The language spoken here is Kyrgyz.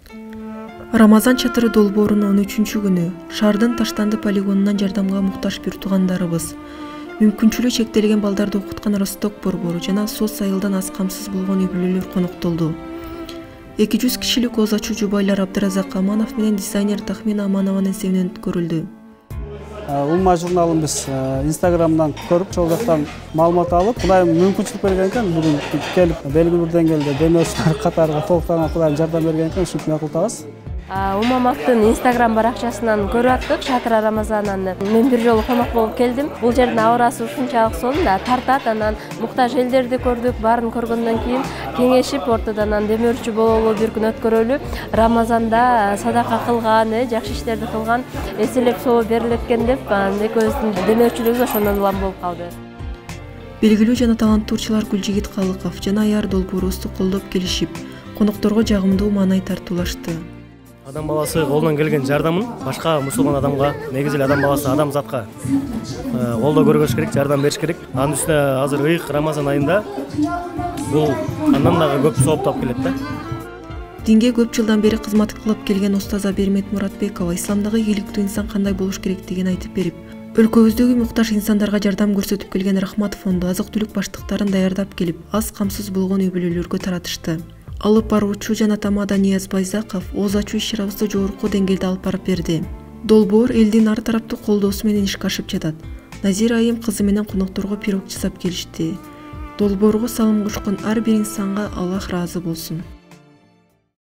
Рамазан чатыры долбоорунун 13-күнү шаардын Таштанды полигонунан жардамга муктаж бир туугандарыбыз, мүмкүнчүлүгү чектелген балдарды окуткан Росток борбору жана СОС айылдан аз камсыз болгон үй бүлөлөр коноктолду. 200 кишилик ооз ачуу жубайлар Абдыразак Аманов менен дизайнер Тахмина Аманованын эсебинен өткөрүлдү. Улма журналын биз Инстаграмдан көрүп, ошол жактан маалымат алып, Кудайым мүмкүнчүлүк берген экен, бүгүн келип белгилүү бир деңгээлде демөөрчүлөр катарына толуктанган Кудайым жардам берген экен, ушинтип макул табыз. Умамактын Инстаграм баракчасынан көрүп аттык, Шатыра Рамазананы. Мен бир жолу конок болуп келдим. Бул жердин абарасы ушунчалык сонун да тартат, анан муктаж элдерди көрдүк. Баарын көргөндөн кийин кеңешип, ортодон демөөрчү бололу, бир күн өткөрөлү. Рамазанда садака кылган, жакшы иштерди кылган, эселеп соо берилет экен деп, экөөбүздүн демөөрчүлүгүбүз ошондон улам болуп калды. Белгилүү жана таланттуучулар Гүлжигит Калыков жана Аяр долбоорубузду колдоп келишип, конокторго жагымдуу маанай тартуулашты. Адам баласы колунан келген жардамын башка мусулман адамга, негизи эле адам баласы адамзатка колдоо көргөзүш керек, жардам бериш керек. Анын үстүнө азыр ыйык Рамазан айында бул андан дагы көп сооптоп келет да. Динге көп жылдан бери кызмат кылып келген устаза Бермет Муратбекова исламдагы ийгиликтүү инсан кандай болуш керектигин айтып берип, өлкөбүздөгү муктаж инсандарга жардам көрсөтүп келген Рахмат фонду азык-түлүк баштыктарын даярдап келип, аз камсыз болгон үй бүлөлөргө таратышты. Алып баруучу жана тамада Нияз Байзаков ооз ачуу иш-чарабызды жогорку деңгээлде алып барып берди. Долбоор элдин ар тараптуу колдоосу менен ишке ашып жатат. Назира айым кызы менен конокторго пирог жасап келишти. Долбоорго салым кошкон ар бир инсанга Аллах ыраазы болсун.